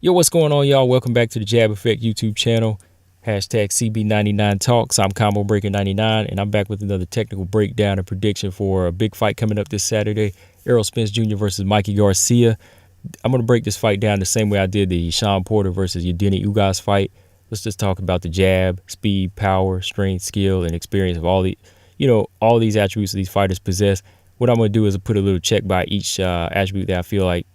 Yo, what's going on, y'all? Welcome back to the Jab Effect YouTube channel. Hashtag CB99 Talks. I'm Combo Breaker 99, and I'm back with another technical breakdown and prediction for a big fight coming up this Saturday. Errol Spence Jr. versus Mikey Garcia. I'm going to break this fight down the same way I did the Sean Porter versus Yadini Ugas fight. Let's just talk about the jab, speed, power, strength, skill, and experience of all these attributes that these fighters possess. What I'm going to do is put a little check by each attribute that I feel like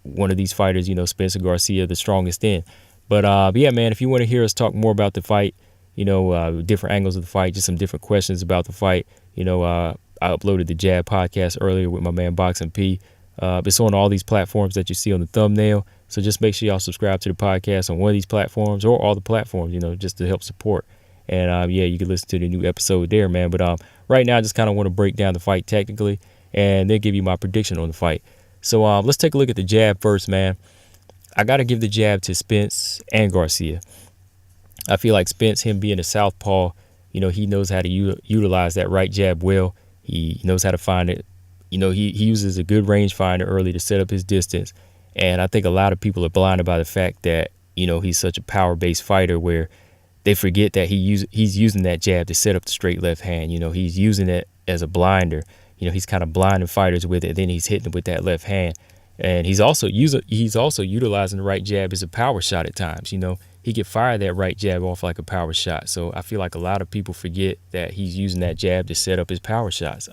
one of these fighters, Spencer Garcia, the strongest in. But yeah, man, if you want to hear us talk more about the fight, different angles of the fight, just some different questions about the fight, I uploaded the Jab podcast earlier with my man Boxing P. It's on all these platforms that you see on the thumbnail. So just make sure y'all subscribe to the podcast on one of these platforms or all the platforms, just to help support. And yeah, you can listen to the new episode there, man. But right now, I just kind of want to break down the fight technically and then give you my prediction on the fight. So let's take a look at the jab first, man. I got to give the jab to Spence and Garcia. I feel like Spence, him being a southpaw, he knows how to utilize that right jab well. He knows how to find it. He uses a good range finder early to set up his distance. And I think a lot of people are blinded by the fact that, he's such a power-based fighter where they forget that he's using that jab to set up the straight left hand. He's using it as a blinder. He's kind of blinding fighters with it. Then he's hitting them with that left hand. And he's also utilizing the right jab as a power shot at times. He can fire that right jab off like a power shot. So I feel like a lot of people forget that he's using that jab to set up his power shots.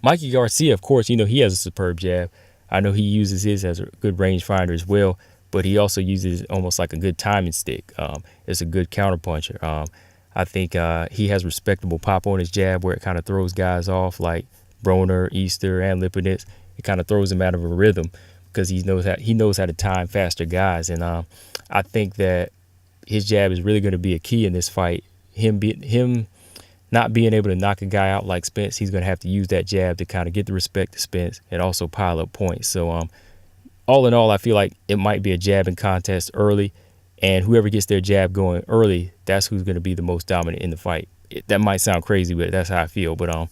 Mikey Garcia, of course, he has a superb jab. I know he uses his as a good range finder as well, but he also uses it almost like a good timing stick. It's a good counterpuncher. I think he has respectable pop on his jab where it kind of throws guys off like Broner, Easter, and Lipinets. It kind of throws him out of a rhythm because he knows how to time faster guys. And I think that his jab is really going to be a key in this fight. Him not being able to knock a guy out like Spence, he's going to have to use that jab to kind of get the respect to Spence and also pile up points. So all in all, I feel like it might be a jabbing contest early. And whoever gets their jab going early, that's who's going to be the most dominant in the fight. That might sound crazy, but that's how I feel. But,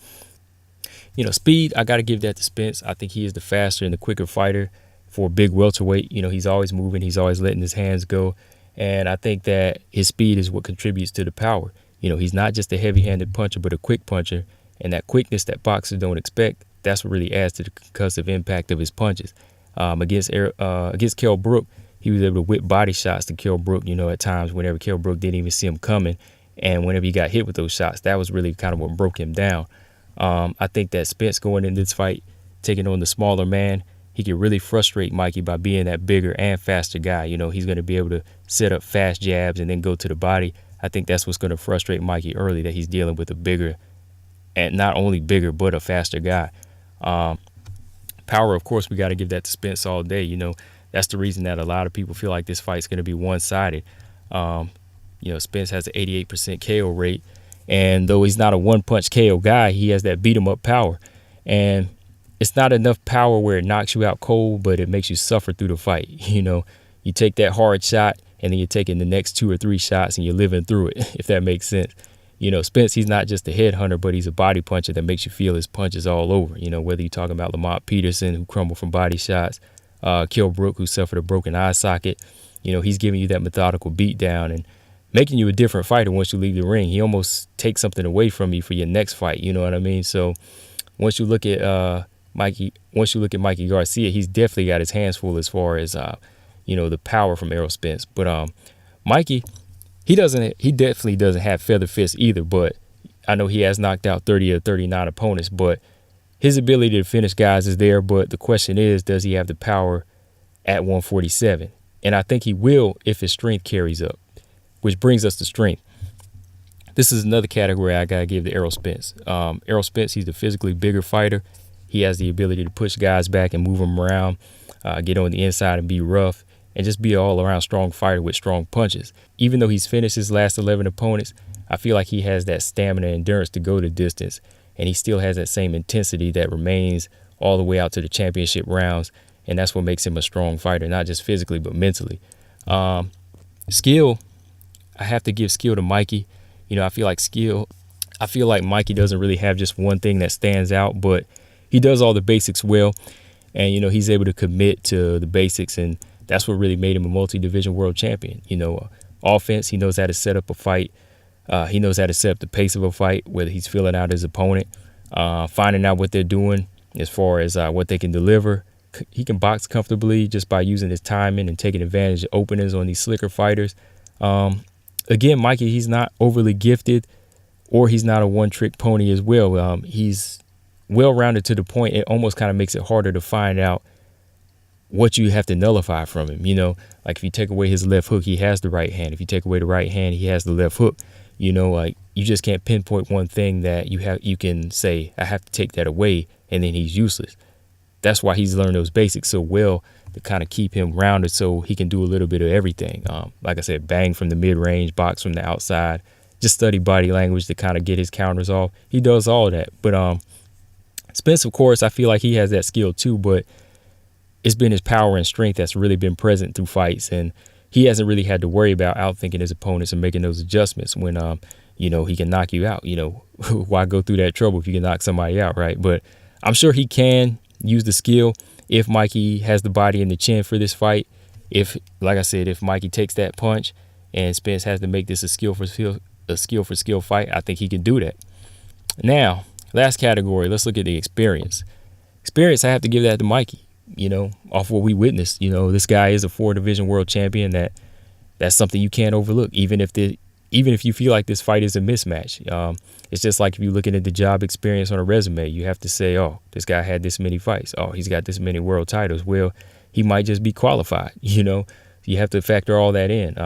speed, I got to give that to Spence. I think he is the faster and the quicker fighter for a big welterweight. He's always moving. He's always letting his hands go. And I think that his speed is what contributes to the power. He's not just a heavy-handed puncher, but a quick puncher. And that quickness that boxers don't expect, that's what really adds to the concussive impact of his punches. Against Kell Brook, he was able to whip body shots to Kell Brook, at times whenever Kell Brook didn't even see him coming. And whenever he got hit with those shots, that was really kind of what broke him down. I think that Spence going into this fight, taking on the smaller man, he can really frustrate Mikey by being that bigger and faster guy. He's going to be able to set up fast jabs and then go to the body. I think that's what's going to frustrate Mikey early, that he's dealing with a bigger, and not only bigger, but a faster guy. Power, of course, we got to give that to Spence all day. That's the reason that a lot of people feel like this fight's going to be one-sided. Spence has an 88% KO rate, and though he's not a one-punch KO guy, he has that beat-em-up power. And it's not enough power where it knocks you out cold, but it makes you suffer through the fight. You take that hard shot, and then you're taking the next 2 or 3 shots, and you're living through it, if that makes sense. Spence, he's not just a headhunter, but he's a body puncher that makes you feel his punches all over. Whether you're talking about Lamont Peterson, who crumbled from body shots, Kell Brook, who suffered a broken eye socket, he's giving you that methodical beat down and making you a different fighter once you leave the ring. He almost takes something away from you for your next fight. You know what I mean? So once you look at Mikey Garcia, he's definitely got his hands full as far as the power from Errol Spence. But Mikey, he definitely doesn't have feather fists either. But I know he has knocked out 30 or 39 opponents. But his ability to finish guys is there. But the question is, does he have the power at 147? And I think he will if his strength carries up, which brings us to strength. This is another category I got to give to Errol Spence. Errol Spence, he's the physically bigger fighter. He has the ability to push guys back and move them around, get on the inside and be rough, and just be an all-around strong fighter with strong punches. Even though he's finished his last 11 opponents, I feel like he has that stamina and endurance to go the distance, and he still has that same intensity that remains all the way out to the championship rounds, and that's what makes him a strong fighter, not just physically but mentally. Skill, I have to give skill to Mikey. I feel like Mikey doesn't really have just one thing that stands out, but he does all the basics well, and he's able to commit to the basics and That's what really made him a multi-division world champion. Offense, he knows how to set up a fight. He knows how to set up the pace of a fight, whether he's feeling out his opponent, finding out what they're doing as far as what they can deliver. He can box comfortably just by using his timing and taking advantage of openings on these slicker fighters. Again, Mikey, he's not overly gifted, or he's not a one-trick pony as well. He's well-rounded to the point it almost kind of makes it harder to find out what you have to nullify from him. Like if you take away his left hook, he has the right hand. If you take away the right hand, he has the left hook. Like you just can't pinpoint one thing that you can say, I have to take that away, and then he's useless. That's why he's learned those basics so well, to kind of keep him rounded so he can do a little bit of everything. Like I said, bang from the mid-range, box from the outside, just study body language to kind of get his counters off. He does all that. But Spence, of course, I feel like he has that skill too, but it's been his power and strength that's really been present through fights. And he hasn't really had to worry about outthinking his opponents and making those adjustments when, he can knock you out. Why go through that trouble if you can knock somebody out, right? But I'm sure he can use the skill if Mikey has the body and the chin for this fight. Like I said, if Mikey takes that punch and Spence has to make this a skill for skill fight, I think he can do that. Now, last category, let's look at the experience. Experience, I have to give that to Mikey. Off what we witnessed. This guy is a 4-division world champion. That's something you can't overlook, even if you feel like this fight is a mismatch. It's just like if you're looking at the job experience on a resume, you have to say, oh, this guy had this many fights. Oh, he's got this many world titles. Well, he might just be qualified. You have to factor all that in.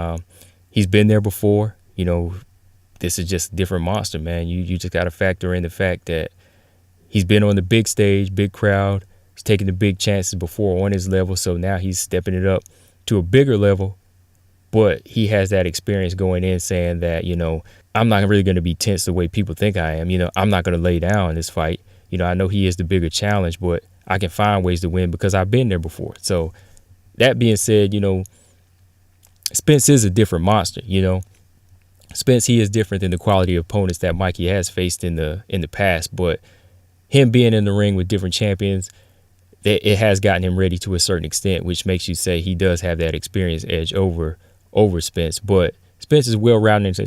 He's been there before. This is just a different monster, man. You just got to factor in the fact that he's been on the big stage, big crowd. He's taking the big chances before on his level, so now he's stepping it up to a bigger level. But he has that experience going in saying that, I'm not really going to be tense the way people think I am. I'm not going to lay down in this fight. I know he is the bigger challenge, but I can find ways to win because I've been there before. So that being said, Spence is a different monster. Spence, he is different than the quality of opponents that Mikey has faced in the past. But him being in the ring with different champions, it has gotten him ready to a certain extent, which makes you say he does have that experience edge over Spence. But Spence is well-rounded.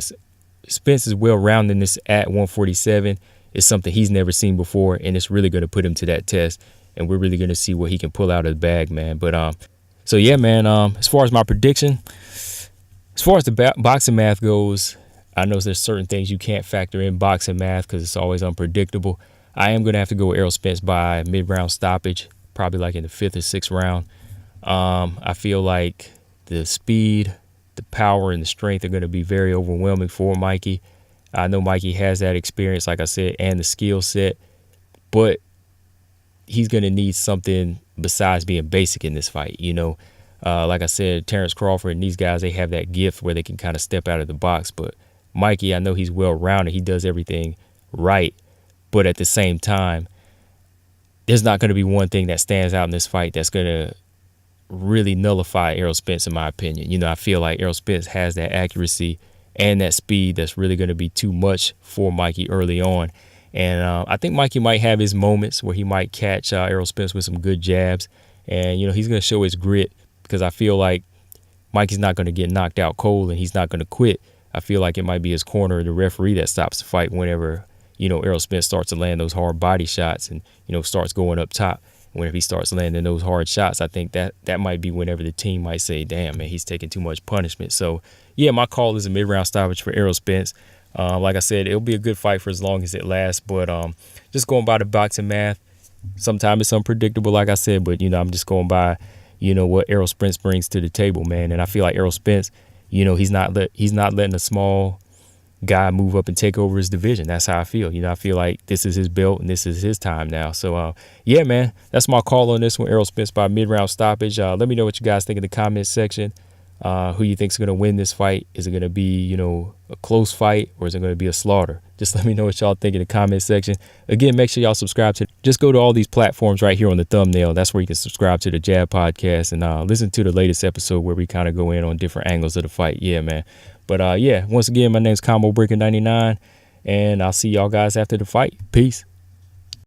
Spence is well-rounded in this at 147. It's something he's never seen before, and it's really going to put him to that test. And we're really going to see what he can pull out of the bag, man. But so yeah, man. As far as my prediction, as far as the boxing math goes, I know there's certain things you can't factor in boxing math because it's always unpredictable. I am going to have to go with Errol Spence by mid-round stoppage, probably like in the 5th or 6th round. I feel like the speed, the power, and the strength are going to be very overwhelming for Mikey. I know Mikey has that experience, like I said, and the skill set, but he's going to need something besides being basic in this fight. Like I said, Terrence Crawford and these guys, they have that gift where they can kind of step out of the box. But Mikey, I know he's well-rounded. He does everything right. But at the same time, there's not going to be one thing that stands out in this fight that's going to really nullify Errol Spence, in my opinion. I feel like Errol Spence has that accuracy and that speed that's really going to be too much for Mikey early on. And I think Mikey might have his moments where he might catch Errol Spence with some good jabs. And, he's going to show his grit because I feel like Mikey's not going to get knocked out cold and he's not going to quit. I feel like it might be his corner or the referee that stops the fight whenever Errol Spence starts to land those hard body shots and, starts going up top. Whenever he starts landing those hard shots, I think that might be whenever the team might say, damn, man, he's taking too much punishment. So, yeah, my call is a mid-round stoppage for Errol Spence. Like I said, it'll be a good fight for as long as it lasts. But just going by the boxing math, sometimes it's unpredictable, like I said. But, I'm just going by, what Errol Spence brings to the table, man. And I feel like Errol Spence, he's not letting a small guy move up and take over his division. That's how I feel. I feel like this is his belt and this is his time now. So, yeah, man, that's my call on this one. Errol Spence by mid-round stoppage. Let me know what you guys think in the comment section. Who you think's going to win this fight? Is it going to be, a close fight, or is it going to be a slaughter? Just let me know what y'all think in the comment section. Again, make sure y'all subscribe to. Just go to all these platforms right here on the thumbnail. That's where you can subscribe to the Jab Podcast and listen to the latest episode where we kind of go in on different angles of the fight. Yeah, man. But yeah, once again, my name's Combo Breaker 99, and I'll see y'all guys after the fight. Peace.